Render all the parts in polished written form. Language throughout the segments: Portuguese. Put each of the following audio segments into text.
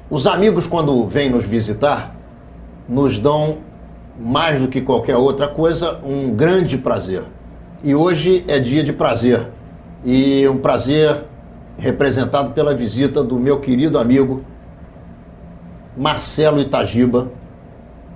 Os amigos, quando vêm nos visitar, nos dão, mais do que qualquer outra coisa, um grande prazer. E hoje é dia de prazer. E um prazer representado pela visita do meu querido amigo Marcelo Itagiba,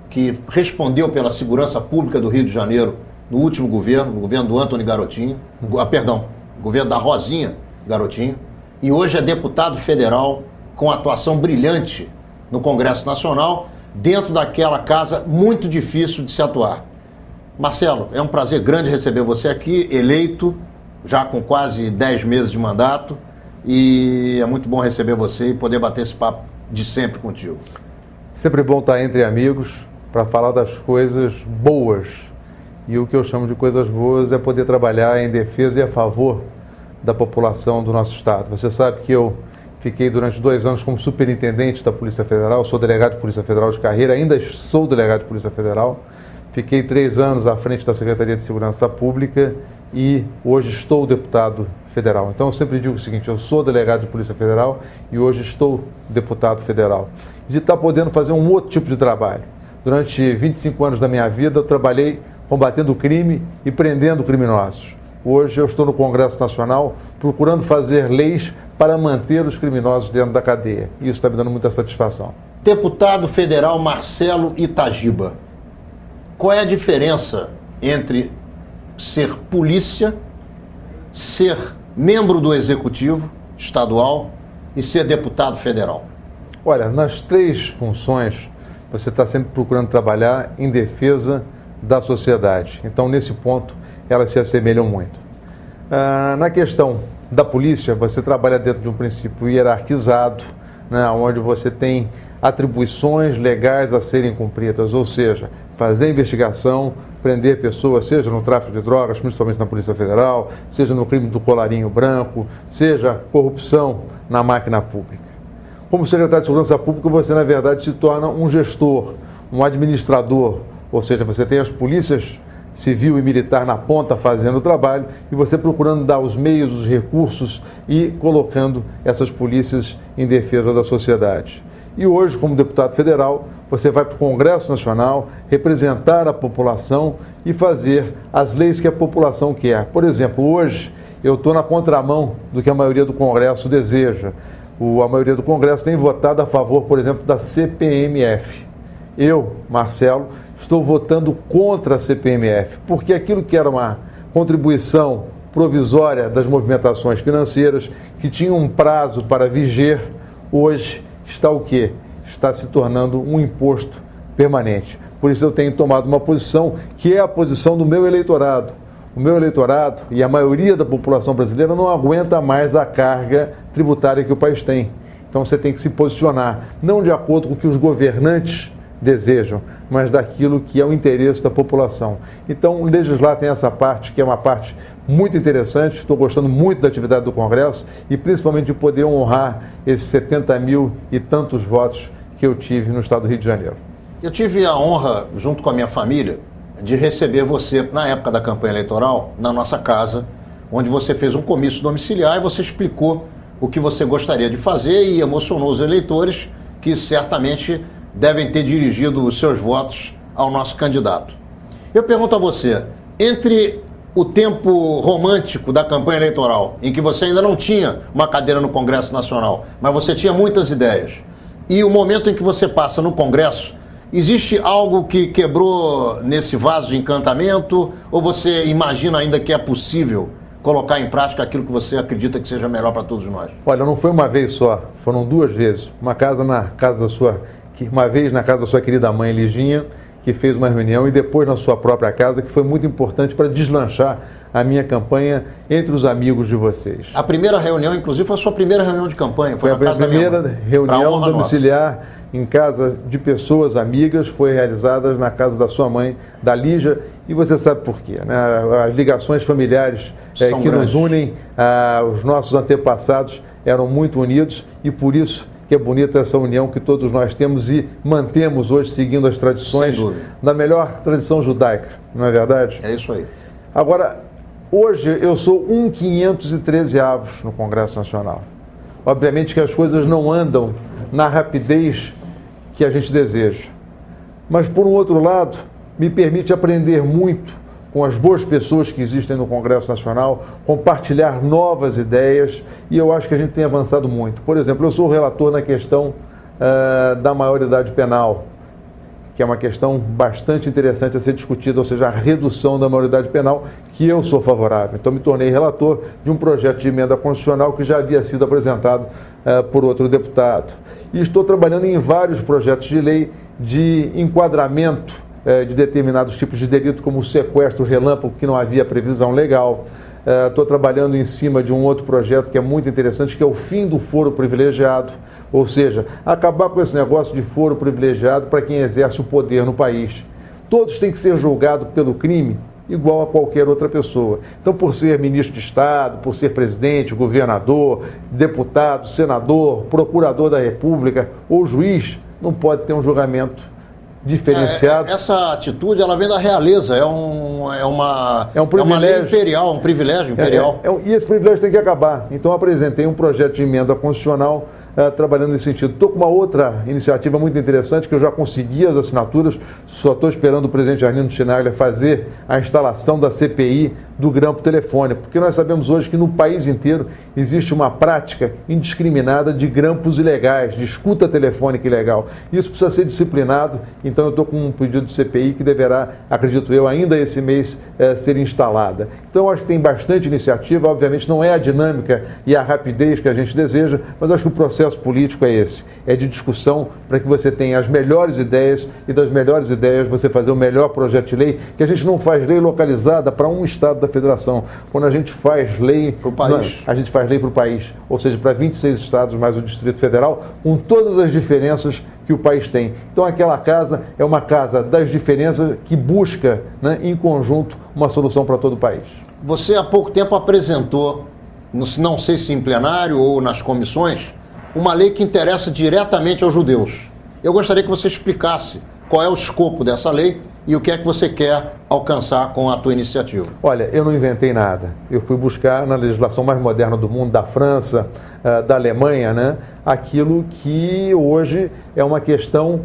que respondeu pela segurança pública do Rio de Janeiro no último governo, no governo do Antony Garotinho, governo da Rosinha Garotinho, e hoje é deputado federal com atuação brilhante no Congresso Nacional, dentro daquela casa muito difícil de se atuar. Marcelo, é um prazer grande receber você aqui, eleito, já com quase 10 meses de mandato, e é muito bom receber você e poder bater esse papo de sempre contigo. Sempre bom estar entre amigos para falar das coisas boas. E o que eu chamo de coisas boas é poder trabalhar em defesa e a favor da população do nosso estado. Você sabe que eu fiquei durante 2 anos como superintendente da Polícia Federal, sou delegado de Polícia Federal de carreira, ainda sou delegado de Polícia Federal. Fiquei 3 anos à frente da Secretaria de Segurança Pública e hoje estou deputado federal. Então eu sempre digo o seguinte, eu sou delegado de Polícia Federal e hoje estou deputado federal. De estar podendo fazer um outro tipo de trabalho. Durante 25 anos da minha vida eu trabalhei combatendo o crime e prendendo criminosos. Hoje eu estou no Congresso Nacional procurando fazer leis para manter os criminosos dentro da cadeia. E isso está me dando muita satisfação. Deputado federal Marcelo Itagiba, qual é a diferença entre ser polícia, ser membro do Executivo Estadual e ser deputado federal? Olha, nas 3 funções você está sempre procurando trabalhar em defesa da sociedade. Então, nesse ponto, elas se assemelham muito. Na questão da polícia, você trabalha dentro de um princípio hierarquizado, né, onde você tem atribuições legais a serem cumpridas, ou seja, fazer investigação, prender pessoas, seja no tráfico de drogas, principalmente na Polícia Federal, seja no crime do colarinho branco, seja corrupção na máquina pública. Como secretário de Segurança Pública, você, na verdade, se torna um gestor, um administrador, ou seja, você tem as polícias civil e militar na ponta fazendo o trabalho e você procurando dar os meios, os recursos e colocando essas polícias em defesa da sociedade. E hoje, como deputado federal, você vai para o Congresso Nacional representar a população e fazer as leis que a população quer. Por exemplo, hoje eu estou na contramão do que a maioria do Congresso deseja. A maioria do Congresso tem votado a favor, por exemplo, da CPMF. Eu, Marcelo, estou votando contra a CPMF, porque aquilo que era uma contribuição provisória das movimentações financeiras, que tinha um prazo para viger, hoje está o quê? Está se tornando um imposto permanente. Por isso eu tenho tomado uma posição que é a posição do meu eleitorado. O meu eleitorado e a maioria da população brasileira não aguenta mais a carga tributária que o país tem. Então você tem que se posicionar, não de acordo com o que os governantes desejam, mas daquilo que é o interesse da população. Então, legislar tem essa parte, que é uma parte muito interessante. Estou gostando muito da atividade do Congresso e principalmente de poder honrar esses 70 mil e tantos votos que eu tive no estado do Rio de Janeiro. Eu tive a honra, junto com a minha família, de receber você, na época da campanha eleitoral, na nossa casa, onde você fez um comício domiciliar e você explicou o que você gostaria de fazer e emocionou os eleitores, que certamente devem ter dirigido os seus votos ao nosso candidato. Eu pergunto a você, entre o tempo romântico da campanha eleitoral, em que você ainda não tinha uma cadeira no Congresso Nacional, mas você tinha muitas ideias, e o momento em que você passa no Congresso, existe algo que quebrou nesse vaso de encantamento, ou você imagina ainda que é possível colocar em prática aquilo que você acredita que seja melhor para todos nós? Olha, não foi uma vez só, foram 2 vezes. Uma vez na casa da sua querida mãe, Liginha, que fez uma reunião, e depois na sua própria casa, que foi muito importante para deslanchar a minha campanha entre os amigos de vocês. A primeira reunião, inclusive, foi a sua primeira reunião de campanha. Foi a primeira reunião domiciliar em casa de pessoas amigas, foi realizada na casa da sua mãe, da Lígia, e você sabe por quê, né? As ligações familiares que nos unem, os nossos antepassados eram muito unidos, e por isso que é bonita essa união que todos nós temos e mantemos hoje, seguindo as tradições da melhor tradição judaica, não é verdade? É isso aí. Agora, hoje eu sou 513º no Congresso Nacional. Obviamente que as coisas não andam na rapidez que a gente deseja. Mas, por um outro lado, me permite aprender muito com as boas pessoas que existem no Congresso Nacional, compartilhar novas ideias, e eu acho que a gente tem avançado muito. Por exemplo, eu sou relator na questão da maioridade penal, que é uma questão bastante interessante a ser discutida, ou seja, a redução da maioridade penal, que eu sou favorável. Então, me tornei relator de um projeto de emenda constitucional que já havia sido apresentado por outro deputado. E estou trabalhando em vários projetos de lei de enquadramento de determinados tipos de delito, como o sequestro relâmpago, que não havia previsão legal. Estou trabalhando em cima de um outro projeto que é muito interessante, que é o fim do foro privilegiado, ou seja, acabar com esse negócio de foro privilegiado para quem exerce o poder no país. Todos têm que ser julgados pelo crime igual a qualquer outra pessoa. Então, por ser ministro de Estado, por ser presidente, governador, deputado, senador, procurador da República ou juiz, não pode ter um julgamento diferenciado. Essa atitude, ela vem da realeza, é uma lei imperial, um privilégio imperial. E esse privilégio tem que acabar. Então, apresentei um projeto de emenda constitucional trabalhando nesse sentido. Estou com uma outra iniciativa muito interessante, que eu já consegui as assinaturas, só estou esperando o presidente Arlindo Chinaglia fazer a instalação da CPI do grampo telefônico, porque nós sabemos hoje que no país inteiro existe uma prática indiscriminada de grampos ilegais, de escuta telefônica ilegal. Isso precisa ser disciplinado, então eu estou com um pedido de CPI que deverá, acredito eu, ainda esse mês ser instalada. Então eu acho que tem bastante iniciativa, obviamente não é a dinâmica e a rapidez que a gente deseja, mas eu acho que o processo político é esse, é de discussão para que você tenha as melhores ideias e das melhores ideias você fazer o melhor projeto de lei, que a gente não faz lei localizada para um estado da federação. Quando a gente faz lei para o país, a gente faz lei para o país, ou seja, para 26 estados mais o Distrito Federal, com todas as diferenças que o país tem. Então aquela casa é uma casa das diferenças que busca, né, em conjunto, uma solução para todo o país. Você há pouco tempo apresentou, não sei se em plenário ou nas comissões, uma lei que interessa diretamente aos judeus. Eu gostaria que você explicasse qual é o escopo dessa lei e o que é que você quer alcançar com a tua iniciativa. Olha, eu não inventei nada. Eu fui buscar na legislação mais moderna do mundo, da França, da Alemanha, né, aquilo que hoje é uma questão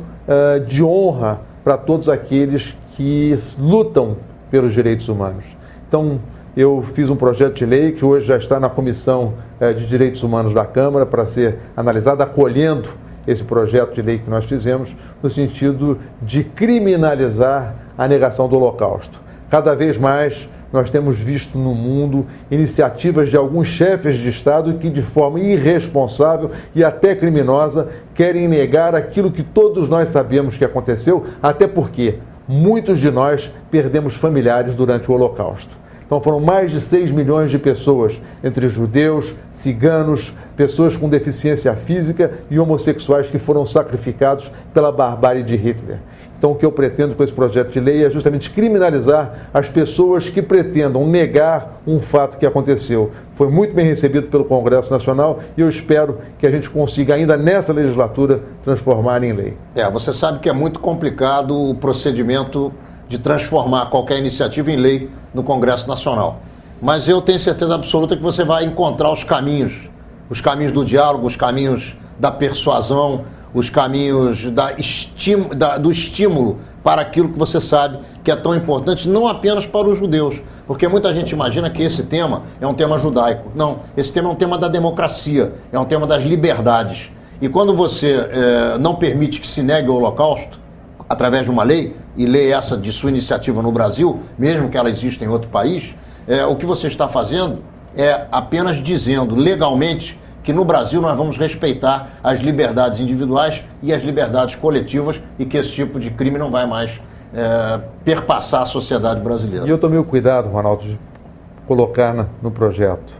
de honra para todos aqueles que lutam pelos direitos humanos. Então, eu fiz um projeto de lei que hoje já está na Comissão de Direitos Humanos da Câmara para ser analisado, acolhendo esse projeto de lei que nós fizemos, no sentido de criminalizar a negação do Holocausto. Cada vez mais nós temos visto no mundo iniciativas de alguns chefes de Estado que, de forma irresponsável e até criminosa, querem negar aquilo que todos nós sabemos que aconteceu, até porque muitos de nós perdemos familiares durante o Holocausto. Então foram mais de 6 milhões de pessoas, entre judeus, ciganos, pessoas com deficiência física e homossexuais que foram sacrificados pela barbárie de Hitler. Então o que eu pretendo com esse projeto de lei é justamente criminalizar as pessoas que pretendam negar um fato que aconteceu. Foi muito bem recebido pelo Congresso Nacional e eu espero que a gente consiga ainda nessa legislatura transformar em lei. Você sabe que é muito complicado o procedimento de transformar qualquer iniciativa em lei no Congresso Nacional. Mas eu tenho certeza absoluta que você vai encontrar os caminhos do diálogo, os caminhos da persuasão, os caminhos do estímulo para aquilo que você sabe que é tão importante, não apenas para os judeus, porque muita gente imagina que esse tema é um tema judaico. Não, esse tema é um tema da democracia, é um tema das liberdades. E quando você não permite que se negue o Holocausto, através de uma lei, e lei essa de sua iniciativa no Brasil, mesmo que ela exista em outro país, o que você está fazendo é apenas dizendo legalmente que no Brasil nós vamos respeitar as liberdades individuais e as liberdades coletivas e que esse tipo de crime não vai mais perpassar a sociedade brasileira. E eu tomei o cuidado, Ronaldo, de colocar no projeto,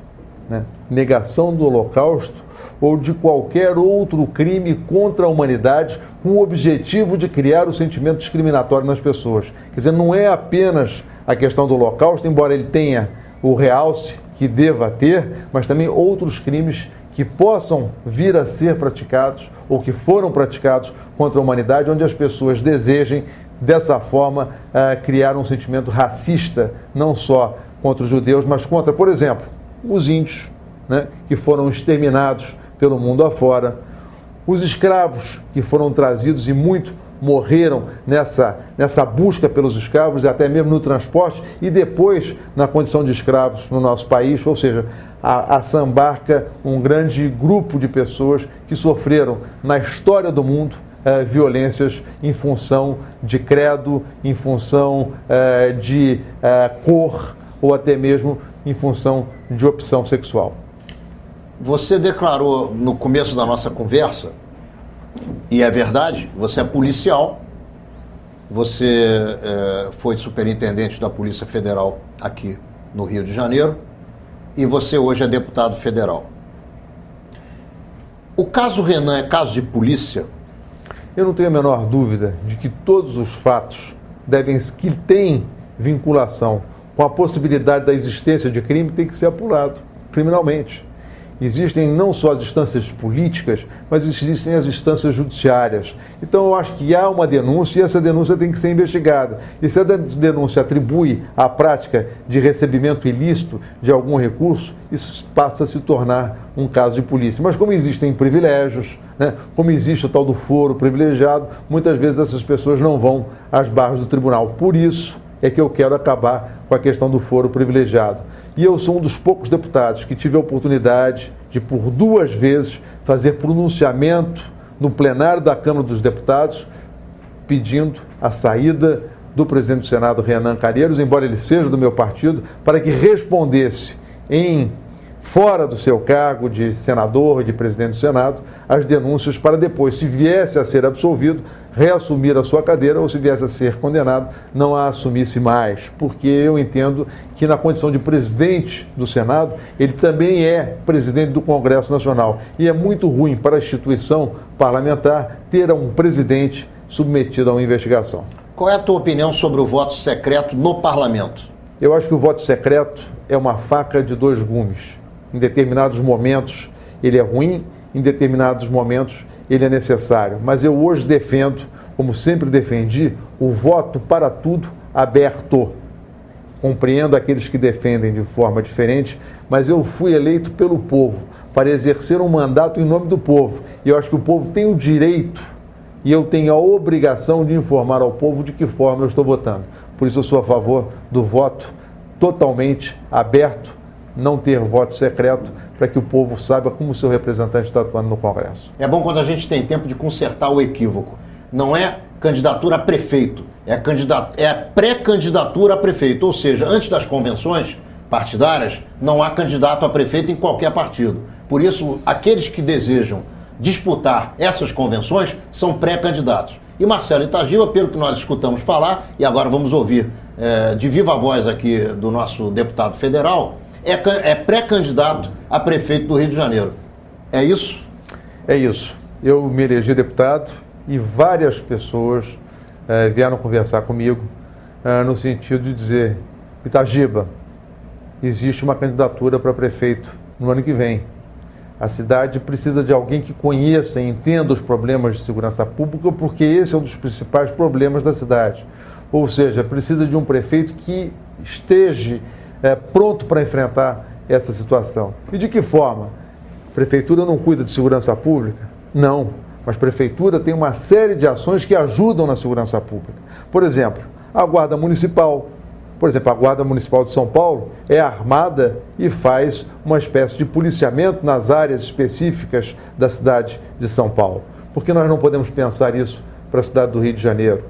né, negação do Holocausto ou de qualquer outro crime contra a humanidade com o objetivo de criar o sentimento discriminatório nas pessoas. Quer dizer, não é apenas a questão do Holocausto, embora ele tenha o realce que deva ter, mas também outros crimes que possam vir a ser praticados ou que foram praticados contra a humanidade, onde as pessoas desejem, dessa forma, criar um sentimento racista, não só contra os judeus, mas contra, por exemplo, os índios, né, que foram exterminados pelo mundo afora, Os escravos que foram trazidos e muito morreram nessa busca pelos escravos, até mesmo no transporte e depois na condição de escravos no nosso país, ou seja, a Sambarca, um grande grupo de pessoas que sofreram na história do mundo violências em função de credo, em função de cor ou até mesmo em função de opção sexual. Você declarou no começo da nossa conversa, e é verdade, você é policial, você foi superintendente da Polícia Federal aqui no Rio de Janeiro e você hoje é deputado federal. O caso Renan é caso de polícia? Eu não tenho a menor dúvida de que todos os fatos que têm vinculação com a possibilidade da existência de crime tem que ser apurado criminalmente. Existem não só as instâncias políticas, mas existem as instâncias judiciárias. Então eu acho que há uma denúncia e essa denúncia tem que ser investigada. E se a denúncia atribui a prática de recebimento ilícito de algum recurso, isso passa a se tornar um caso de polícia. Mas como existem privilégios, como existe o tal do foro privilegiado, muitas vezes essas pessoas não vão às barras do tribunal. Por isso é que eu quero acabar com a questão do foro privilegiado. E eu sou um dos poucos deputados que tive a oportunidade de, por 2 vezes, fazer pronunciamento no plenário da Câmara dos Deputados, pedindo a saída do presidente do Senado, Renan Calheiros, embora ele seja do meu partido, para que respondesse fora do seu cargo de senador, de presidente do Senado, as denúncias para depois, se viesse a ser absolvido, reassumir a sua cadeira ou se viesse a ser condenado, não a assumisse mais, porque eu entendo que na condição de presidente do Senado, ele também é presidente do Congresso Nacional e é muito ruim para a instituição parlamentar ter um presidente submetido a uma investigação. Qual é a tua opinião sobre o voto secreto no parlamento? Eu acho que o voto secreto é uma faca de 2 gumes. Em determinados momentos ele é ruim, em determinados momentos ele é necessário. Mas eu hoje defendo, como sempre defendi, o voto para tudo aberto. Compreendo aqueles que defendem de forma diferente, mas eu fui eleito pelo povo para exercer um mandato em nome do povo. E eu acho que o povo tem o direito e eu tenho a obrigação de informar ao povo de que forma eu estou votando. Por isso eu sou a favor do voto totalmente aberto, não ter voto secreto, para que o povo saiba como o seu representante está atuando no Congresso. É bom quando a gente tem tempo de consertar o equívoco. Não é candidatura a prefeito, é pré-candidatura a prefeito, ou seja, antes das convenções partidárias, não há candidato a prefeito em qualquer partido. Por isso, aqueles que desejam disputar essas convenções são pré-candidatos. E Marcelo Itagiba, pelo que nós escutamos falar, e agora vamos ouvir de viva voz aqui do nosso deputado federal, é pré-candidato a prefeito do Rio de Janeiro. É isso? É isso. Eu me elegi deputado e várias pessoas vieram conversar comigo no sentido de dizer: Itagiba, existe uma candidatura para prefeito no ano que vem. A cidade precisa de alguém que conheça e entenda os problemas de segurança pública, porque esse é um dos principais problemas da cidade. Ou seja, precisa de um prefeito que esteja pronto para enfrentar essa situação. E de que forma? Prefeitura não cuida de segurança pública? Não, mas prefeitura tem uma série de ações que ajudam na segurança pública. Por exemplo, a Guarda Municipal. Por exemplo, a Guarda Municipal de São Paulo é armada e faz uma espécie de policiamento nas áreas específicas da cidade de São Paulo. Por que nós não podemos pensar isso para a cidade do Rio de Janeiro?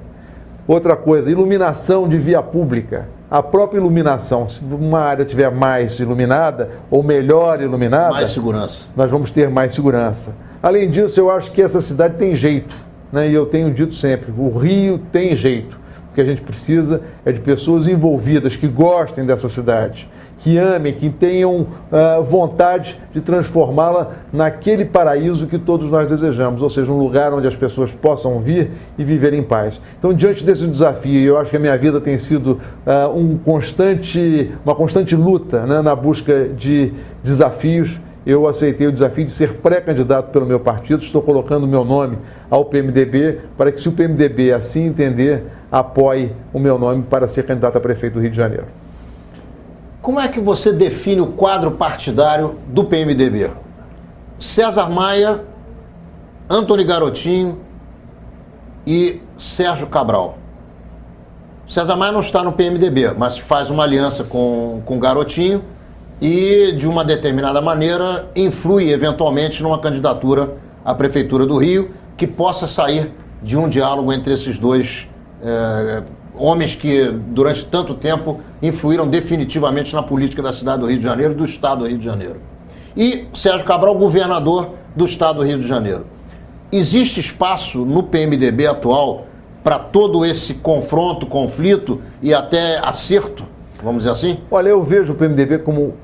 Outra coisa, iluminação de via pública. A própria iluminação, se uma área estiver mais iluminada ou melhor iluminada, mais segurança. Nós vamos ter mais segurança. Além disso, eu acho que essa cidade tem jeito, e eu tenho dito sempre, o Rio tem jeito. O que a gente precisa é de pessoas envolvidas, que gostem dessa cidade, que amem, que tenham vontade de transformá-la naquele paraíso que todos nós desejamos, ou seja, um lugar onde as pessoas possam vir e viver em paz. Então, diante desse desafio, eu acho que a minha vida tem sido uma constante luta, na busca de desafios. Eu aceitei o desafio de ser pré-candidato pelo meu partido, estou colocando o meu nome ao PMDB, para que, se o PMDB assim entender, apoie o meu nome para ser candidato a prefeito do Rio de Janeiro. Como é que você define o quadro partidário do PMDB? César Maia Antony Garotinho e Sérgio Cabral. César Maia não está no PMDB, mas faz uma aliança com Garotinho e, de uma determinada maneira, influi eventualmente numa candidatura à Prefeitura do Rio que possa sair de um diálogo entre esses dois homens que, durante tanto tempo, influíram definitivamente na política da cidade do Rio de Janeiro e do estado do Rio de Janeiro. E Sérgio Cabral, governador do estado do Rio de Janeiro. Existe espaço no PMDB atual para todo esse confronto, conflito e até acerto, vamos dizer assim? Olha, eu vejo o PMDB como...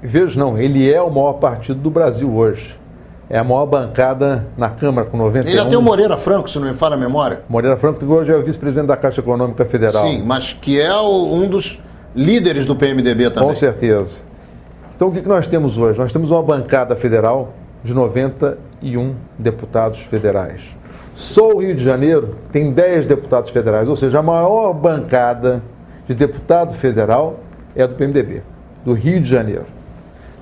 Vejo não, ele é o maior partido do Brasil hoje. É a maior bancada na Câmara, com 91... Ele já tem o Moreira Franco, se não me falha a memória. Moreira Franco, que hoje é o vice-presidente da Caixa Econômica Federal. Sim, mas que é um dos líderes do PMDB também. Com certeza. Então, o que nós temos hoje? Nós temos uma bancada federal de 91 deputados federais. Só o Rio de Janeiro tem 10 deputados federais, ou seja, a maior bancada de deputado federal é a do PMDB, do Rio de Janeiro.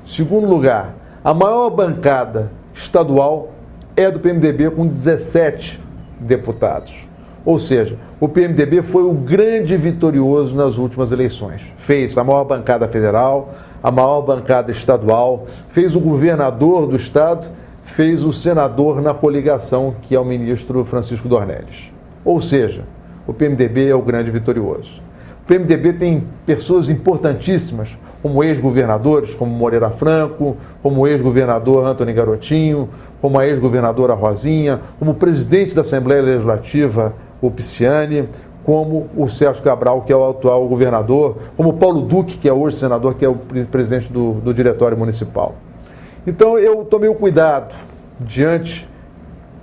Segundo lugar, a maior bancada estadual é do PMDB, com 17 deputados. Ou seja, o PMDB foi o grande vitorioso nas últimas eleições. Fez a maior bancada federal, a maior bancada estadual, fez o governador do estado, fez o senador na coligação, que é o ministro Francisco Dornelles. Ou seja, o PMDB é o grande vitorioso. O PMDB tem pessoas importantíssimas, como ex-governadores, como Moreira Franco, como o ex-governador Antony Garotinho, como a ex-governadora Rosinha, como o presidente da Assembleia Legislativa, o Pisciani, como o Sérgio Cabral, que é o atual governador, como o Paulo Duque, que é hoje senador, que é o presidente do Diretório Municipal. Então, eu tomei o cuidado, diante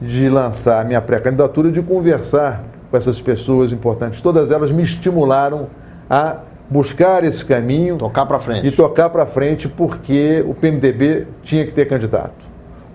de lançar a minha pré-candidatura, de conversar com essas pessoas importantes. Todas elas me estimularam a buscar esse caminho. Tocar para frente. E tocar para frente, porque o PMDB tinha que ter candidato.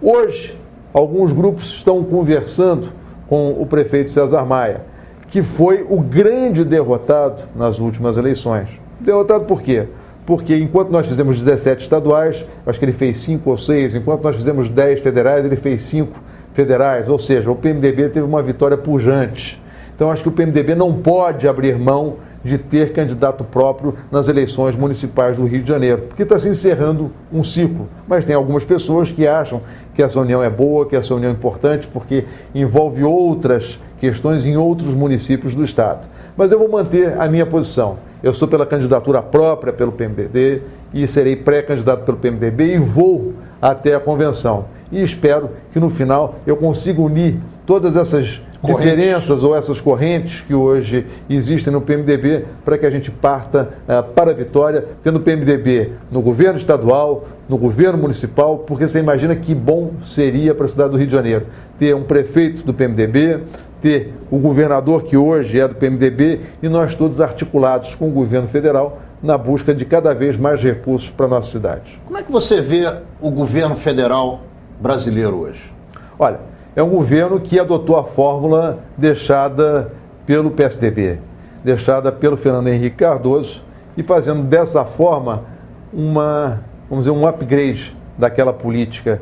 Hoje, alguns grupos estão conversando com o prefeito César Maia, que foi o grande derrotado nas últimas eleições. Derrotado por quê? Porque enquanto nós fizemos 17 estaduais, acho que ele fez 5 ou 6, enquanto nós fizemos 10 federais, ele fez 5 federais, ou seja, o PMDB teve uma vitória pujante. Então acho que o PMDB não pode abrir mão de ter candidato próprio nas eleições municipais do Rio de Janeiro, porque está se encerrando um ciclo. Mas tem algumas pessoas que acham que essa união é boa, que essa união é importante, porque envolve outras questões em outros municípios do estado. Mas eu vou manter a minha posição. Eu sou pela candidatura própria pelo PMDB e serei pré-candidato pelo PMDB e vou até a convenção. E espero que no final eu consiga unir todas essas diferenças ou essas correntes que hoje existem no PMDB para que a gente parta para a vitória, tendo o PMDB no governo estadual, no governo municipal, porque você imagina que bom seria para a cidade do Rio de Janeiro ter um prefeito do PMDB, ter o governador que hoje é do PMDB e nós todos articulados com o governo federal na busca de cada vez mais recursos para a nossa cidade. Como é que você vê o governo federal brasileiro hoje? Olha, é um governo que adotou a fórmula deixada pelo PSDB, deixada pelo Fernando Henrique Cardoso e fazendo dessa forma um upgrade daquela política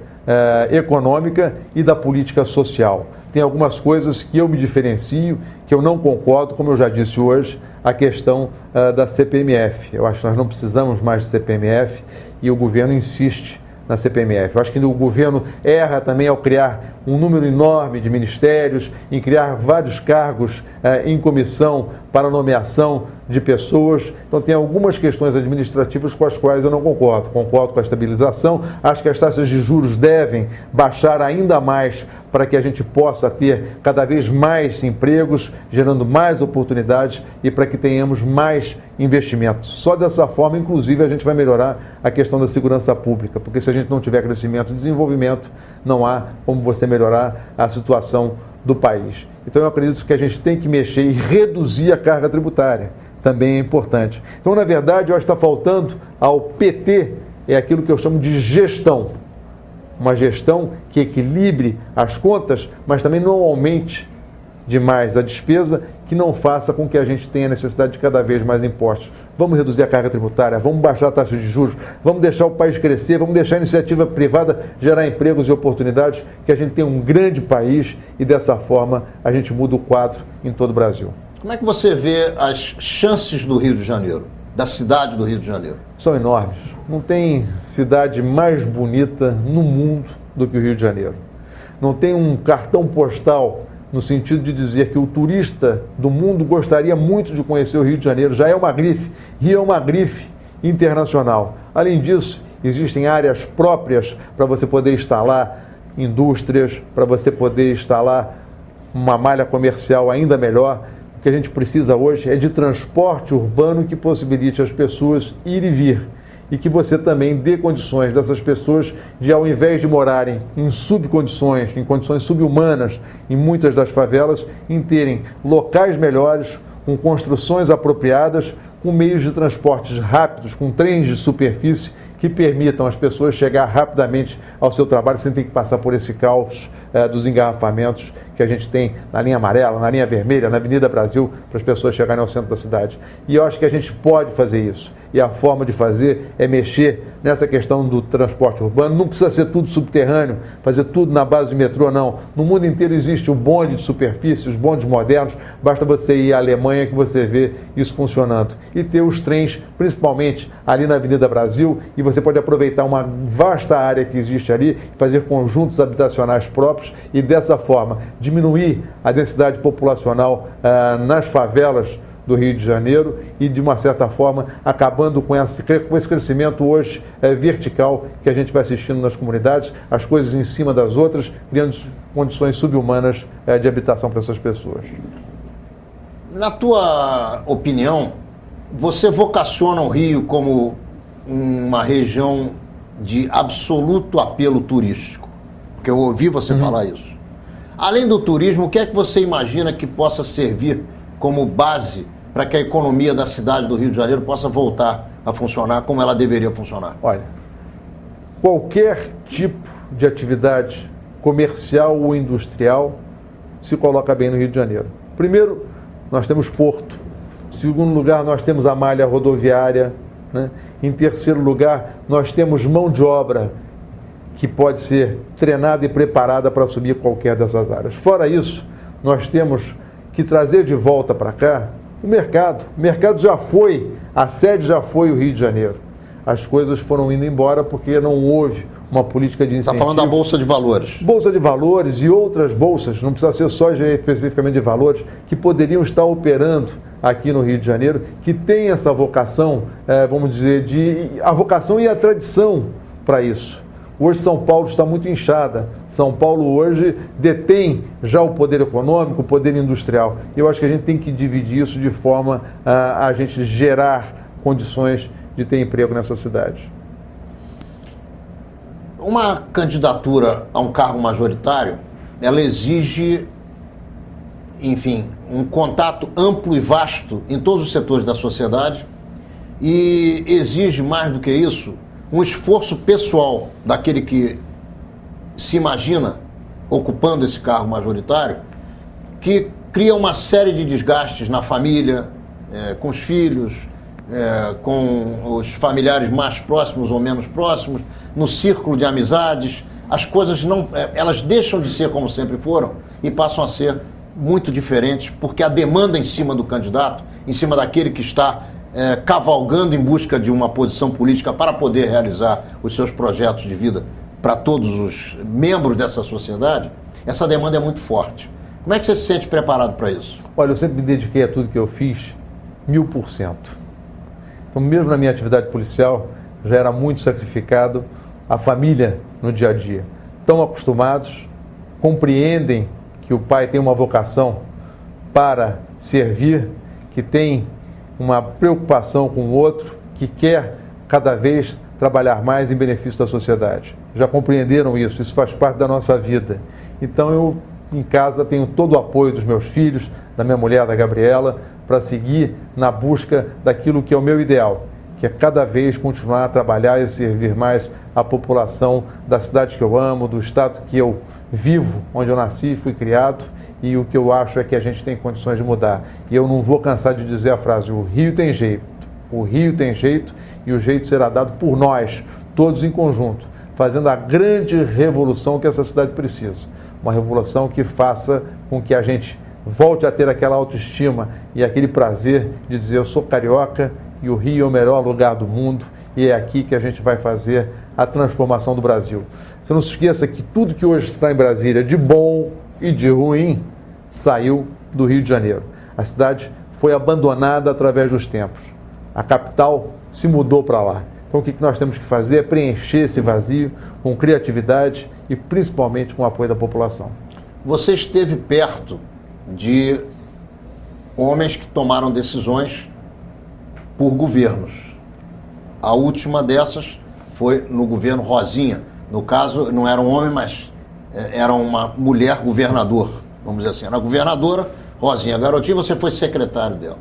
econômica e da política social. Tem algumas coisas que eu me diferencio, que eu não concordo, como eu já disse hoje, a questão da CPMF. Eu acho que nós não precisamos mais de CPMF e o governo insiste na CPMF. Eu acho que o governo erra também ao criar um número enorme de ministérios, em criar vários cargos em comissão para nomeação de pessoas. Então tem algumas questões administrativas com as quais eu não concordo. Concordo com a estabilização, acho que as taxas de juros devem baixar ainda mais para que a gente possa ter cada vez mais empregos, gerando mais oportunidades e para que tenhamos mais investimentos. Só dessa forma, inclusive, a gente vai melhorar a questão da segurança pública, porque se a gente não tiver crescimento e desenvolvimento, não há como você melhorar a situação do país. Então eu acredito que a gente tem que mexer e reduzir a carga tributária, também é importante. Então, na verdade, eu acho que está faltando ao PT aquilo que eu chamo de gestão. Uma gestão que equilibre as contas, mas também não aumente demais a despesa, que não faça com que a gente tenha necessidade de cada vez mais impostos. Vamos reduzir a carga tributária, vamos baixar a taxa de juros, vamos deixar o país crescer, vamos deixar a iniciativa privada gerar empregos e oportunidades, que a gente tenha um grande país e dessa forma a gente muda o quadro em todo o Brasil. Como é que você vê as chances do Rio de Janeiro, da cidade do Rio de Janeiro? São enormes. Não tem cidade mais bonita no mundo do que o Rio de Janeiro. Não tem um cartão postal no sentido de dizer que o turista do mundo gostaria muito de conhecer o Rio de Janeiro. Já é uma grife. Rio é uma grife internacional. Além disso, existem áreas próprias para você poder instalar indústrias, para você poder instalar uma malha comercial ainda melhor. O que a gente precisa hoje é de transporte urbano que possibilite as pessoas ir e vir. E que você também dê condições dessas pessoas de, ao invés de morarem em subcondições, em condições subhumanas, em muitas das favelas, em terem locais melhores, com construções apropriadas, com meios de transportes rápidos, com trens de superfície que permitam às pessoas chegar rapidamente ao seu trabalho sem ter que passar por esse caos dos engarrafamentos que a gente tem na linha amarela, na linha vermelha, na Avenida Brasil, para as pessoas chegarem ao centro da cidade. E eu acho que a gente pode fazer isso. E a forma de fazer é mexer nessa questão do transporte urbano. Não precisa ser tudo subterrâneo, fazer tudo na base de metrô, não. No mundo inteiro existe o bonde de superfície, os bondes modernos. Basta você ir à Alemanha que você vê isso funcionando. E ter os trens, principalmente ali na Avenida Brasil, e você pode aproveitar uma vasta área que existe ali, fazer conjuntos habitacionais próprios e dessa forma diminuir a densidade populacional nas favelas do Rio de Janeiro e, de uma certa forma, acabando com esse crescimento hoje vertical que a gente vai assistindo nas comunidades, as coisas em cima das outras, criando condições subhumanas de habitação para essas pessoas. Na tua opinião, você vocaciona o Rio como uma região de absoluto apelo turístico? Porque eu ouvi você falar isso. Além do turismo, o que é que você imagina que possa servir como base para que a economia da cidade do Rio de Janeiro possa voltar a funcionar como ela deveria funcionar? Olha, qualquer tipo de atividade comercial ou industrial se coloca bem no Rio de Janeiro. Primeiro, nós temos porto. Em segundo lugar, nós temos a malha rodoviária, né? Em terceiro lugar, nós temos mão de obra que pode ser treinada e preparada para assumir qualquer dessas áreas. Fora isso, nós temos que trazer de volta para cá o mercado. O mercado já foi, a sede já foi o Rio de Janeiro. As coisas foram indo embora porque não houve uma política de incentivo. Está falando da Bolsa de Valores. Bolsa de Valores e outras bolsas, não precisa ser só especificamente de valores, que poderiam estar operando aqui no Rio de Janeiro, que tem essa vocação, vamos dizer, a vocação e a tradição para isso. Hoje São Paulo está muito inchada. São Paulo hoje detém já o poder econômico, o poder industrial. Eu acho que a gente tem que dividir isso de forma a gente gerar condições de ter emprego nessa cidade. Uma candidatura a um cargo majoritário, ela exige, enfim, um contato amplo e vasto em todos os setores da sociedade e exige, mais do que isso, um esforço pessoal daquele que se imagina ocupando esse cargo majoritário, que cria uma série de desgastes na família, com os filhos, com os familiares mais próximos ou menos próximos, no círculo de amizades. As coisas elas deixam de ser como sempre foram e passam a ser muito diferentes, porque a demanda em cima do candidato, em cima daquele que está cavalgando em busca de uma posição política para poder realizar os seus projetos de vida para todos os membros dessa sociedade, essa demanda é muito forte. Como é que você se sente preparado para isso? Olha, eu sempre me dediquei a tudo que eu fiz 1000%. Então, mesmo na minha atividade policial, já era muito sacrificado a família no dia a dia. Estão acostumados, compreendem que o pai tem uma vocação para servir, que tem uma preocupação com o outro, que quer cada vez trabalhar mais em benefício da sociedade. Já compreenderam isso, isso faz parte da nossa vida. Então eu, em casa, tenho todo o apoio dos meus filhos, da minha mulher, da Gabriela, para seguir na busca daquilo que é o meu ideal, que é cada vez continuar a trabalhar e servir mais a população da cidade que eu amo, do estado que eu vivo, onde eu nasci e fui criado, e o que eu acho é que a gente tem condições de mudar. E eu não vou cansar de dizer a frase, o Rio tem jeito, o Rio tem jeito e o jeito será dado por nós, todos em conjunto, fazendo a grande revolução que essa cidade precisa. Uma revolução que faça com que a gente volte a ter aquela autoestima e aquele prazer de dizer eu sou carioca e o Rio é o melhor lugar do mundo e é aqui que a gente vai fazer a transformação do Brasil. Você não se esqueça que tudo que hoje está em Brasília de bom e de ruim saiu do Rio de Janeiro. A cidade foi abandonada através dos tempos. A capital se mudou para lá. Então o que nós temos que fazer é preencher esse vazio com criatividade e principalmente com o apoio da população. Você esteve perto de homens que tomaram decisões por governos. A última dessas foi no governo Rosinha. No caso, não era um homem, mas era uma mulher governador, vamos dizer assim. Era a governadora Rosinha Garotinho, você foi secretário dela.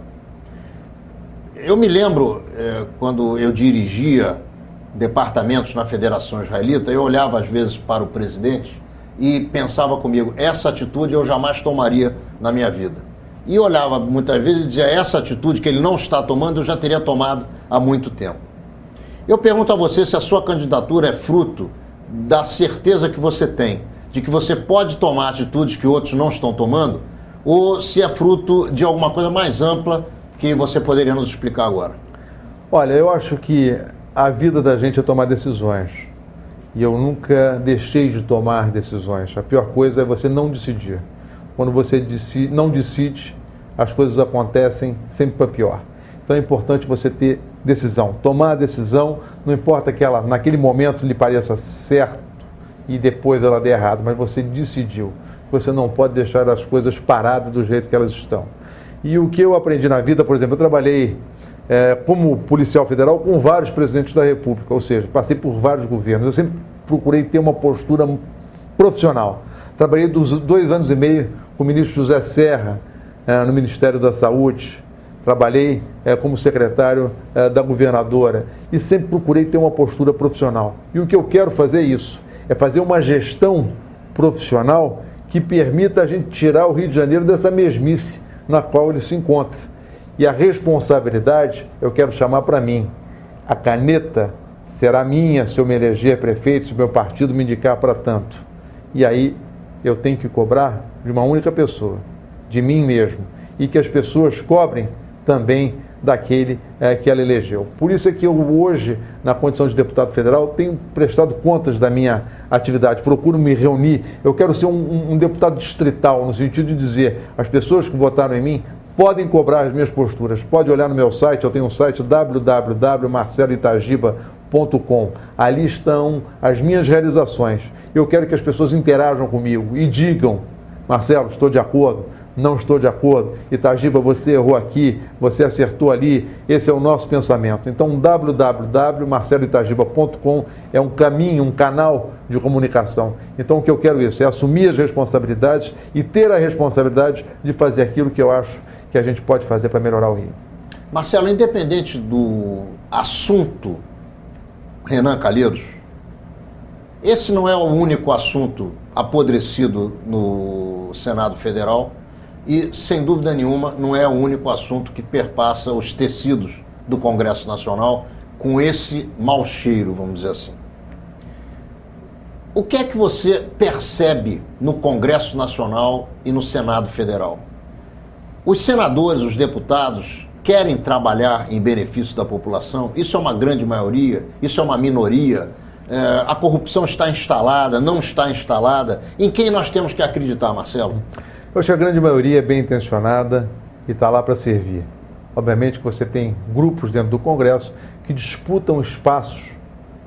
Eu me lembro, quando eu dirigia departamentos na Federação Israelita, eu olhava às vezes para o presidente e pensava comigo, essa atitude eu jamais tomaria na minha vida. E olhava muitas vezes e dizia, essa atitude que ele não está tomando, eu já teria tomado há muito tempo. Eu pergunto a você se a sua candidatura é fruto da certeza que você tem de que você pode tomar atitudes que outros não estão tomando, ou se é fruto de alguma coisa mais ampla que você poderia nos explicar agora. Olha, eu acho que a vida da gente é tomar decisões. E eu nunca deixei de tomar decisões. A pior coisa é você não decidir. Quando você não decide, as coisas acontecem sempre para pior. Então é importante você ter decisão. Tomar a decisão, não importa que ela naquele momento lhe pareça certo e depois ela dê errado, mas você decidiu. Você não pode deixar as coisas paradas do jeito que elas estão. E o que eu aprendi na vida, por exemplo, eu trabalhei como policial federal com vários presidentes da República, ou seja, passei por vários governos. Eu sempre procurei ter uma postura profissional. Trabalhei 2 anos e meio com o ministro José Serra no Ministério da Saúde. Trabalhei como secretário da governadora e sempre procurei ter uma postura profissional. E o que eu quero fazer é isso, é fazer uma gestão profissional que permita a gente tirar o Rio de Janeiro dessa mesmice na qual ele se encontra. E a responsabilidade eu quero chamar para mim. A caneta será minha se eu me eleger prefeito, se o meu partido me indicar para tanto. E aí eu tenho que cobrar de uma única pessoa, de mim mesmo. E que as pessoas cobrem também daquele que ela elegeu. Por isso é que eu hoje, na condição de deputado federal, tenho prestado contas da minha atividade, procuro me reunir. Eu quero ser um deputado distrital, no sentido de dizer, as pessoas que votaram em mim podem cobrar as minhas posturas, pode olhar no meu site, eu tenho um site www.marceloitagiba.com. Ali estão as minhas realizações. Eu quero que as pessoas interajam comigo e digam, Marcelo, estou de acordo, não estou de acordo, Itagiba, você errou aqui, você acertou ali, esse é o nosso pensamento. Então, www.marceloitagiba.com é um caminho, um canal de comunicação. Então, o que eu quero é assumir as responsabilidades e ter a responsabilidade de fazer aquilo que eu acho que a gente pode fazer para melhorar o Rio. Marcelo, independente do assunto Renan Calheiros, esse não é o único assunto apodrecido no Senado Federal e, sem dúvida nenhuma, não é o único assunto que perpassa os tecidos do Congresso Nacional com esse mau cheiro, vamos dizer assim. O que é que você percebe no Congresso Nacional e no Senado Federal? Os senadores, os deputados, querem trabalhar em benefício da população? Isso é uma grande maioria? Isso é uma minoria? A corrupção está instalada, não está instalada? Em quem nós temos que acreditar, Marcelo? Eu acho que a grande maioria é bem intencionada e está lá para servir. Obviamente que você tem grupos dentro do Congresso que disputam espaços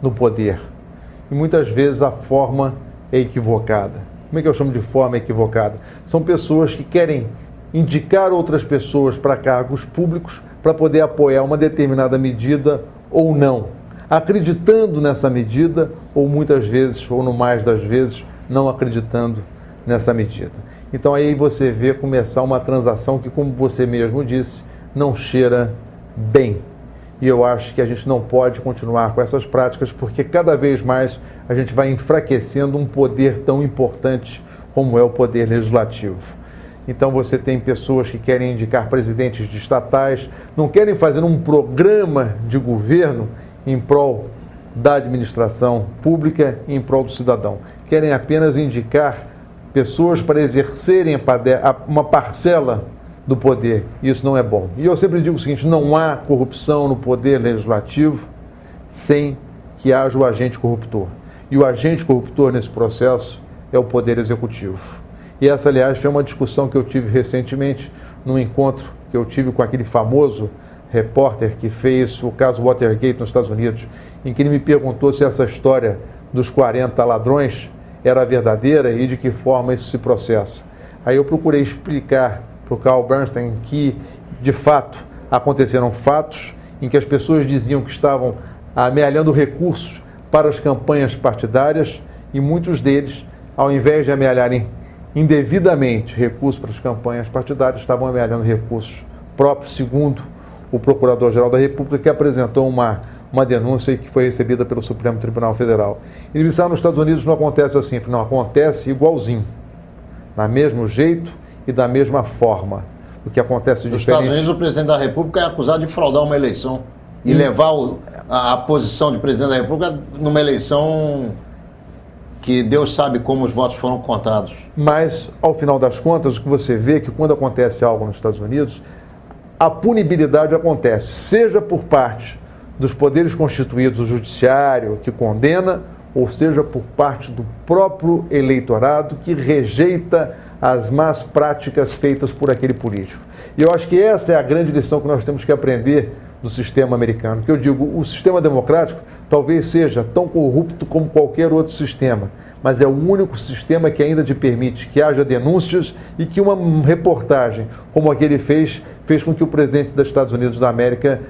no poder. E muitas vezes a forma é equivocada. Como é que eu chamo de forma equivocada? São pessoas que querem indicar outras pessoas para cargos públicos para poder apoiar uma determinada medida ou não, acreditando nessa medida ou muitas vezes, ou no mais das vezes, não acreditando nessa medida. Então aí você vê começar uma transação que, como você mesmo disse, não cheira bem. e eu acho que a gente não pode continuar com essas práticas, porque cada vez mais a gente vai enfraquecendo um poder tão importante como é o poder legislativo. Então você tem pessoas que querem indicar presidentes de estatais, não querem fazer um programa de governo em prol da administração pública e em prol do cidadão. Querem apenas indicar pessoas para exercerem uma parcela do poder. Isso não é bom. E eu sempre digo o seguinte, não há corrupção no poder legislativo sem que haja o agente corruptor. E o agente corruptor nesse processo é o poder executivo. E essa, aliás, foi uma discussão que eu tive recentemente num encontro que eu tive com aquele famoso repórter que fez o caso Watergate nos Estados Unidos, em que ele me perguntou se essa história dos 40 ladrões era verdadeira e de que forma isso se processa. Aí eu procurei explicar para o Carl Bernstein que, de fato, aconteceram fatos em que as pessoas diziam que estavam amealhando recursos para as campanhas partidárias e muitos deles, ao invés de amealharem indevidamente recursos para as campanhas partidárias, estavam amealhando recursos próprios, segundo o Procurador-Geral da República, que apresentou uma denúncia que foi recebida pelo Supremo Tribunal Federal. E ele disse, nos Estados Unidos não acontece assim. Eu falei, não, acontece igualzinho, do mesmo jeito e da mesma forma. O que acontece de Nos diferente... Estados Unidos, o presidente da República é acusado de fraudar uma eleição e levar a posição de presidente da República numa eleição que Deus sabe como os votos foram contados. Mas, ao final das contas, o que você vê é que quando acontece algo nos Estados Unidos, a punibilidade acontece, seja por parte dos poderes constituídos, o judiciário, que condena, ou seja, por parte do próprio eleitorado, que rejeita as más práticas feitas por aquele político. E eu acho que essa é a grande lição que nós temos que aprender do sistema americano. Que eu digo, o sistema democrático talvez seja tão corrupto como qualquer outro sistema, mas é o único sistema que ainda te permite que haja denúncias e que uma reportagem como aquele fez com que o presidente dos Estados Unidos da América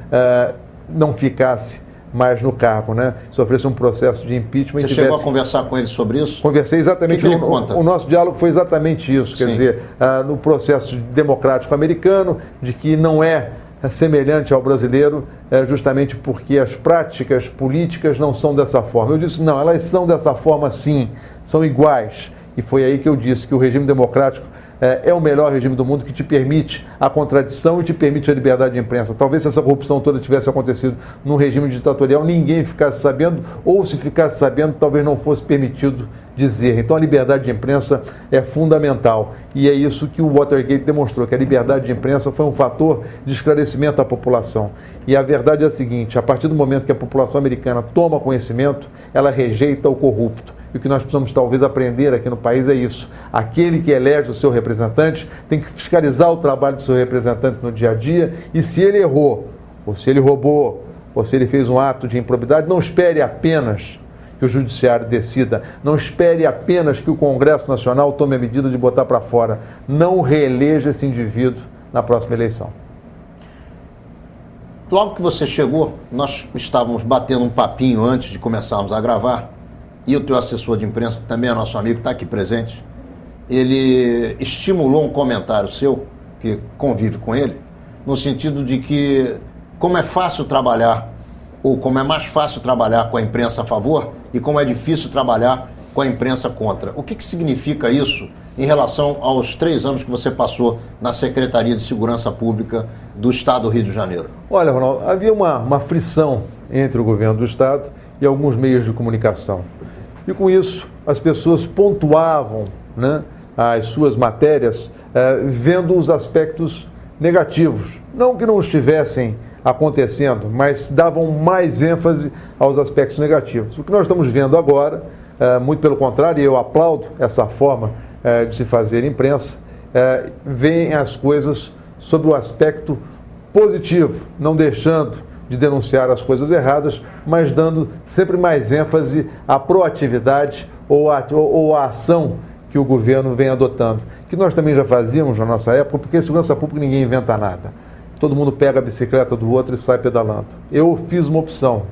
não ficasse mais no cargo, né? Sofresse um processo de impeachment. Você chegou a conversar com ele sobre isso? Conversei exatamente. O que ele conta? O nosso diálogo foi exatamente isso, quer dizer, no processo democrático americano, de que não é semelhante ao brasileiro, justamente porque as práticas políticas não são dessa forma. Eu disse, não, elas são dessa forma sim, são iguais. E foi aí que eu disse que o regime democrático é o melhor regime do mundo, que te permite a contradição e te permite a liberdade de imprensa. Talvez se essa corrupção toda tivesse acontecido num regime ditatorial, ninguém ficasse sabendo, ou se ficasse sabendo, talvez não fosse permitido dizer. Então a liberdade de imprensa é fundamental. E é isso que o Watergate demonstrou, que a liberdade de imprensa foi um fator de esclarecimento da população. E a verdade é a seguinte, a partir do momento que a população americana toma conhecimento, ela rejeita o corrupto. E o que nós precisamos talvez aprender aqui no país é isso. Aquele que elege o seu representante tem que fiscalizar o trabalho do seu representante no dia a dia, e se ele errou, ou se ele roubou, ou se ele fez um ato de improbidade, não espere apenas que o judiciário decida, não espere apenas que o Congresso Nacional tome a medida de botar para fora. Não reeleja esse indivíduo na próxima eleição. Logo que você chegou, nós estávamos batendo um papinho antes de começarmos a gravar, e o teu assessor de imprensa, que também é nosso amigo, está aqui presente, ele estimulou um comentário seu, que convive com ele, no sentido de que, como é fácil trabalhar, ou como é mais fácil trabalhar com a imprensa a favor, e como é difícil trabalhar com a imprensa contra. O que significa isso em relação aos 3 anos que você passou na Secretaria de Segurança Pública do Estado do Rio de Janeiro? Olha, Ronaldo, havia uma frição entre o governo do Estado e alguns meios de comunicação. E com isso, as pessoas pontuavam, né, as suas matérias, vendo os aspectos negativos. Não que não estivessem acontecendo, mas davam mais ênfase aos aspectos negativos. O que nós estamos vendo agora, muito pelo contrário, e eu aplaudo essa forma de se fazer imprensa, veem as coisas sob o aspecto positivo, não deixando de denunciar as coisas erradas, mas dando sempre mais ênfase à proatividade ou à ação que o governo vem adotando. Que nós também já fazíamos na nossa época, porque em segurança pública ninguém inventa nada. Todo mundo pega a bicicleta do outro e sai pedalando. Eu fiz uma opção,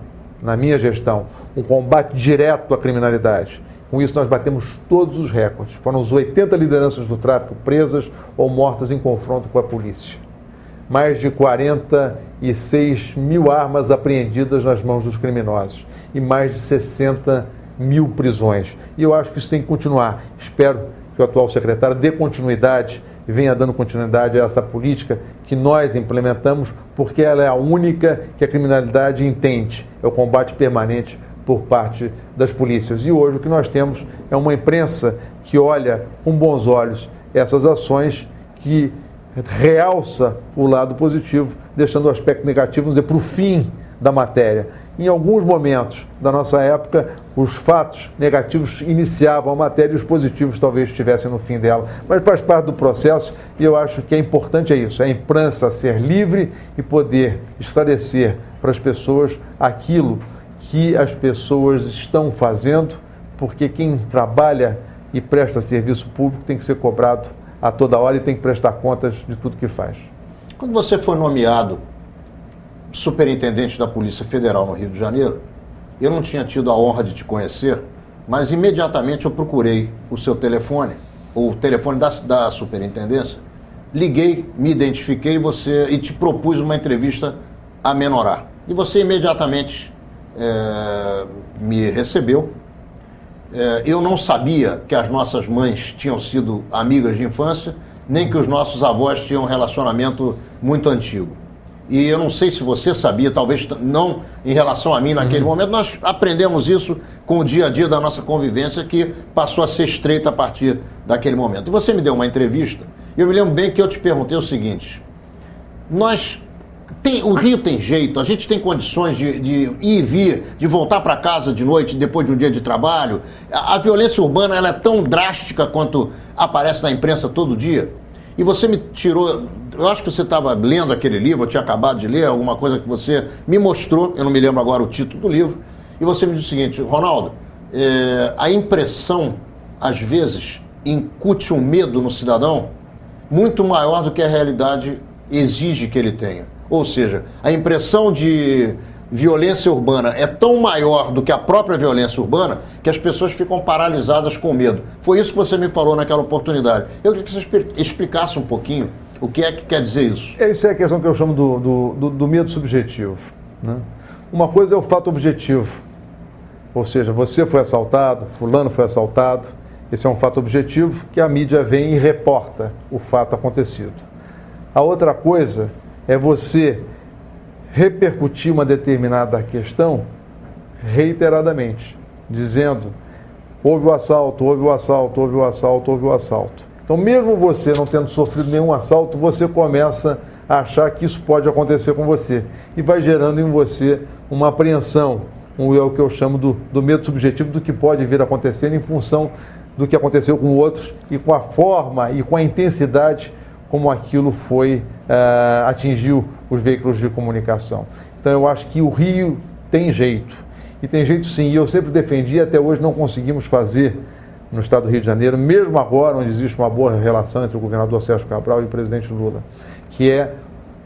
na minha gestão, um combate direto à criminalidade. Com isso nós batemos todos os recordes. Foram os 80 lideranças do tráfico presas ou mortas em confronto com a polícia. mais de 46 mil armas apreendidas nas mãos dos criminosos e mais de 60 mil prisões. E eu acho que isso tem que continuar. Espero que o atual secretário dê continuidade e venha dando continuidade a essa política que nós implementamos, porque ela é a única que a criminalidade entende, é o combate permanente por parte das polícias. E hoje o que nós temos é uma imprensa que olha com bons olhos essas ações, que realça o lado positivo, deixando o aspecto negativo, vamos dizer, para o fim da matéria. Em alguns momentos da nossa época, os fatos negativos iniciavam a matéria e os positivos talvez estivessem no fim dela. Mas faz parte do processo e eu acho que é importante isso, é a imprensa ser livre e poder esclarecer para as pessoas aquilo que as pessoas estão fazendo, porque quem trabalha e presta serviço público tem que ser cobrado a toda hora e tem que prestar contas de tudo que faz. Quando você foi nomeado superintendente da Polícia Federal no Rio de Janeiro, eu não tinha tido a honra de te conhecer, mas imediatamente eu procurei o seu telefone, ou o telefone da superintendência, liguei, me identifiquei e te propus uma entrevista a menorar. E você imediatamente me recebeu. Eu não sabia que as nossas mães tinham sido amigas de infância, nem que os nossos avós tinham um relacionamento muito antigo. E eu não sei se você sabia, talvez não em relação a mim naquele momento, nós aprendemos isso com o dia a dia da nossa convivência, que passou a ser estreita a partir daquele momento. E você me deu uma entrevista, e eu me lembro bem que eu te perguntei o seguinte: o Rio tem jeito, a gente tem condições de ir e vir, de voltar para casa de noite depois de um dia de trabalho. A violência urbana ela é tão drástica quanto aparece na imprensa todo dia. E você me tirou, eu acho que você estava lendo aquele livro, eu tinha acabado de ler, alguma coisa que você me mostrou, eu não me lembro agora o título do livro, e você me disse o seguinte: Ronaldo, a impressão, às vezes, incute um medo no cidadão muito maior do que a realidade exige que ele tenha. Ou seja, a impressão de violência urbana é tão maior do que a própria violência urbana que as pessoas ficam paralisadas com medo. Foi isso que você me falou naquela oportunidade. Eu queria que você explicasse um pouquinho o que é que quer dizer isso. Essa é a questão que eu chamo do medo subjetivo, né? Uma coisa é o fato objetivo, ou seja, você foi assaltado, fulano foi assaltado, esse é um fato objetivo que a mídia vem e reporta o fato acontecido. A outra coisa é você repercutir uma determinada questão reiteradamente, dizendo: houve o assalto, houve o assalto, houve o assalto, houve o assalto. Então, mesmo você não tendo sofrido nenhum assalto, você começa a achar que isso pode acontecer com você e vai gerando em você uma apreensão, é o que eu chamo do medo subjetivo do que pode vir a acontecer em função do que aconteceu com outros e com a forma e com a intensidade como aquilo atingiu os veículos de comunicação. Então eu acho que o Rio tem jeito, e tem jeito sim, e eu sempre defendi, e até hoje não conseguimos fazer no estado do Rio de Janeiro, mesmo agora onde existe uma boa relação entre o governador Sérgio Cabral e o presidente Lula, que é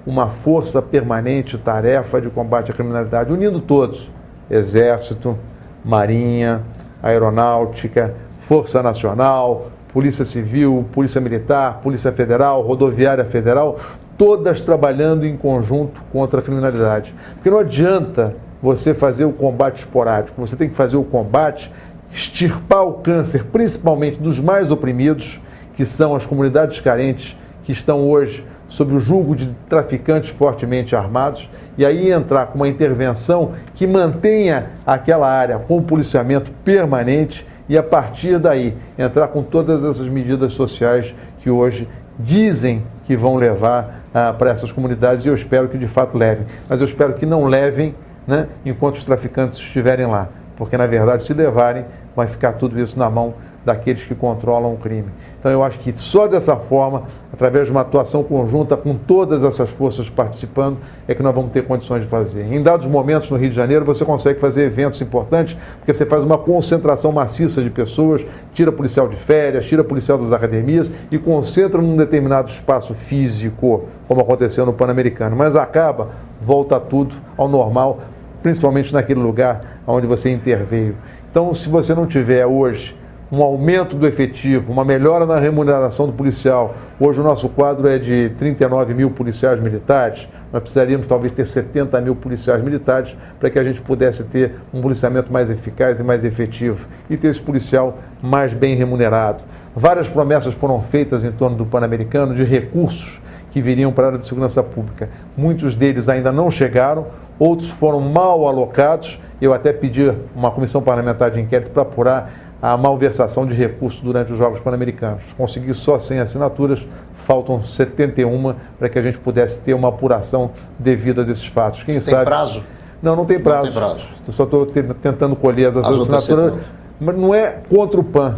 uma força permanente, tarefa de combate à criminalidade, unindo todos, Exército, Marinha, Aeronáutica, Força Nacional, Polícia Civil, Polícia Militar, Polícia Federal, Rodoviária Federal, todas trabalhando em conjunto contra a criminalidade. Porque não adianta você fazer o combate esporádico, você tem que fazer o combate, extirpar o câncer, principalmente dos mais oprimidos, que são as comunidades carentes, que estão hoje sob o jugo de traficantes fortemente armados, e aí entrar com uma intervenção que mantenha aquela área com policiamento permanente e, a partir daí, entrar com todas essas medidas sociais que hoje dizem que vão levar para essas comunidades, e eu espero que de fato levem. Mas eu espero que não levem, né, enquanto os traficantes estiverem lá, porque na verdade, se levarem, vai ficar tudo isso na mão daqueles que controlam o crime. Então eu acho que só dessa forma, através de uma atuação conjunta com todas essas forças participando, é que nós vamos ter condições de fazer. Em dados momentos no Rio de Janeiro, você consegue fazer eventos importantes, porque você faz uma concentração maciça de pessoas, tira policial de férias, tira policial das academias e concentra num determinado espaço físico, como aconteceu no Pan-Americano. Mas acaba, volta tudo ao normal, principalmente naquele lugar onde você interveio. Então, se você não tiver hoje um aumento do efetivo, uma melhora na remuneração do policial. Hoje o nosso quadro é de 39 mil policiais militares. Nós precisaríamos talvez ter 70 mil policiais militares para que a gente pudesse ter um policiamento mais eficaz e mais efetivo e ter esse policial mais bem remunerado. Várias promessas foram feitas em torno do Pan-Americano de recursos que viriam para a área de segurança pública. Muitos deles ainda não chegaram, outros foram mal alocados. Eu até pedi uma comissão parlamentar de inquérito para apurar a malversação de recursos durante os Jogos Pan-Americanos. Consegui só 100 assinaturas, faltam 71 para que a gente pudesse ter uma apuração devida desses fatos. Quem sabe... Tem prazo? Não tem prazo. Não tem prazo. Eu só estou tentando colher as assinaturas, mas não é contra o PAN.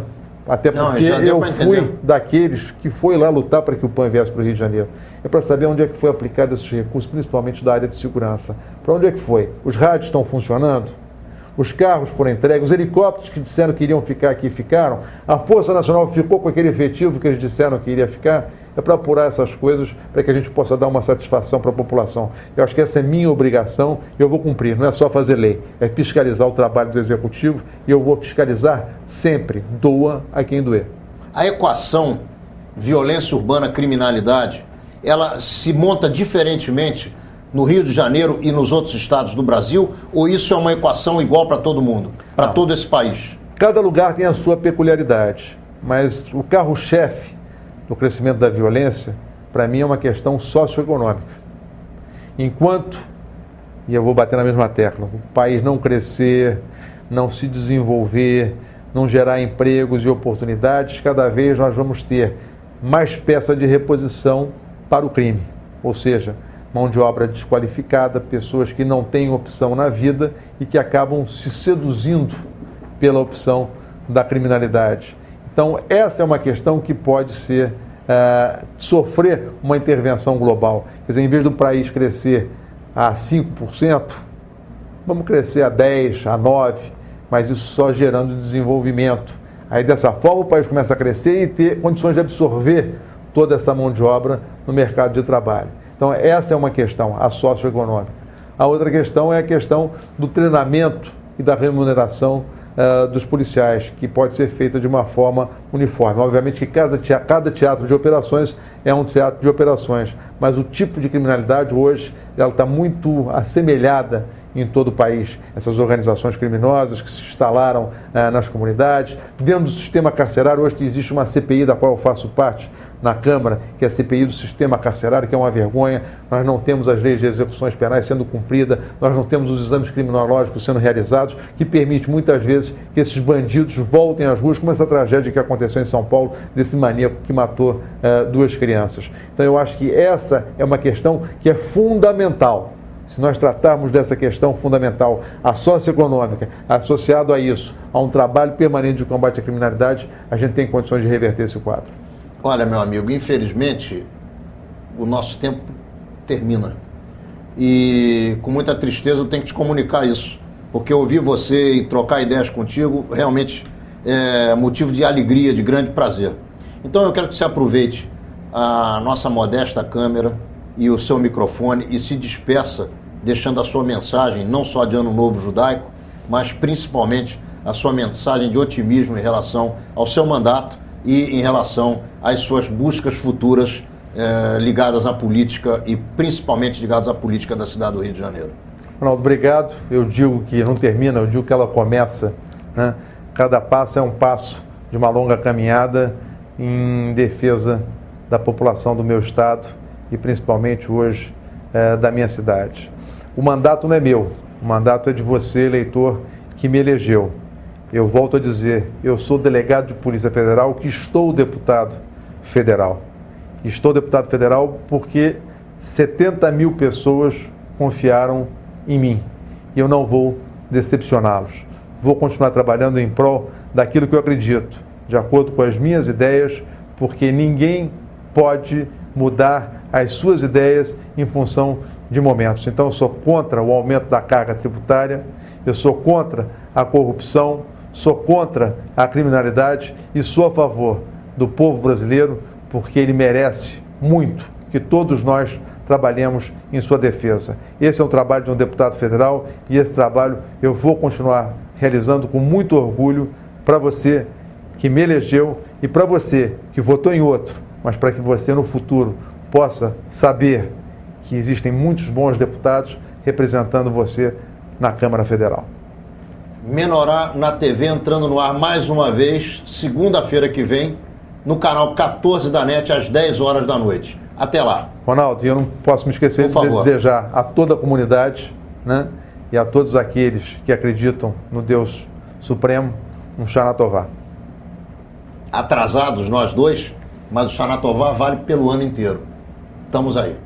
Até porque eu fui daqueles que foi lá lutar para que o PAN viesse para o Rio de Janeiro. É para saber onde é que foi aplicado esses recursos, principalmente da área de segurança. Para onde é que foi? Os rádios estão funcionando? Os carros foram entregues, os helicópteros que disseram que iriam ficar aqui ficaram, a Força Nacional ficou com aquele efetivo que eles disseram que iria ficar. É para apurar essas coisas para que a gente possa dar uma satisfação para a população. Eu acho que essa é minha obrigação e eu vou cumprir. Não é só fazer lei, é fiscalizar o trabalho do Executivo e eu vou fiscalizar sempre, doa a quem doer. A equação violência urbana, criminalidade, ela se monta diferentemente no Rio de Janeiro e nos outros estados do Brasil, ou isso é uma equação igual para todo mundo, para todo esse país? Cada lugar tem a sua peculiaridade, mas o carro-chefe do crescimento da violência, para mim, é uma questão socioeconômica. Enquanto, e eu vou bater na mesma tecla, o país não crescer, não se desenvolver, não gerar empregos e oportunidades, cada vez nós vamos ter mais peça de reposição para o crime, ou seja, mão de obra desqualificada, pessoas que não têm opção na vida e que acabam se seduzindo pela opção da criminalidade. Então, essa é uma questão que pode ser, sofrer uma intervenção global. Quer dizer, em vez do país crescer a 5%, vamos crescer a 10%, a 9%, mas isso só gerando desenvolvimento. Aí, dessa forma, o país começa a crescer e ter condições de absorver toda essa mão de obra no mercado de trabalho. Então, essa é uma questão, a socioeconômica. A outra questão é a questão do treinamento e da remuneração dos policiais, que pode ser feita de uma forma uniforme. Obviamente que cada teatro de operações é um teatro de operações, mas o tipo de criminalidade hoje ela está muito assemelhada em todo o país. Essas organizações criminosas que se instalaram nas comunidades. Dentro do sistema carcerário, hoje existe uma CPI da qual eu faço parte na Câmara, que é a CPI do sistema carcerário, que é uma vergonha. Nós não temos as leis de execuções penais sendo cumpridas, nós não temos os exames criminológicos sendo realizados, que permite muitas vezes que esses bandidos voltem às ruas, como essa tragédia que aconteceu em São Paulo, desse maníaco que matou 2 crianças. Então eu acho que essa é uma questão que é fundamental. Se nós tratarmos dessa questão fundamental, a socioeconômica, associado a isso, a um trabalho permanente de combate à criminalidade, a gente tem condições de reverter esse quadro. Olha, meu amigo, infelizmente, o nosso tempo termina. E com muita tristeza eu tenho que te comunicar isso, porque ouvir você e trocar ideias contigo realmente é motivo de alegria, de grande prazer. Então eu quero que você aproveite a nossa modesta câmera e o seu microfone e se despeça, deixando a sua mensagem, não só de Ano Novo Judaico, mas principalmente a sua mensagem de otimismo em relação ao seu mandato e em relação às suas buscas futuras ligadas à política e principalmente ligadas à política da cidade do Rio de Janeiro. Ronaldo, obrigado. Eu digo que não termina, eu digo que ela começa, né? Cada passo é um passo de uma longa caminhada em defesa da população do meu estado e principalmente hoje da minha cidade. O mandato não é meu, o mandato é de você, eleitor, que me elegeu. Eu volto a dizer, eu sou delegado de Polícia Federal, que estou deputado federal. Estou deputado federal porque 70 mil pessoas confiaram em mim e eu não vou decepcioná-los. Vou continuar trabalhando em prol daquilo que eu acredito, de acordo com as minhas ideias, porque ninguém pode mudar as suas ideias em função de momentos. Então eu sou contra o aumento da carga tributária, eu sou contra a corrupção, sou contra a criminalidade e sou a favor do povo brasileiro, porque ele merece muito que todos nós trabalhemos em sua defesa. Esse é o trabalho de um deputado federal e esse trabalho eu vou continuar realizando com muito orgulho para você, que me elegeu e para você que votou em outro, mas para que você no futuro possa saber que existem muitos bons deputados representando você na Câmara Federal. Menorá na TV entrando no ar mais uma vez, segunda-feira que vem, no canal 14 da NET, às 10 horas da noite. Até lá. Ronaldo, eu não posso me esquecer de desejar a toda a comunidade, né, e a todos aqueles que acreditam no Deus Supremo, um Shana Tová. Atrasados nós dois, mas o Shana Tová vale pelo ano inteiro. Estamos aí.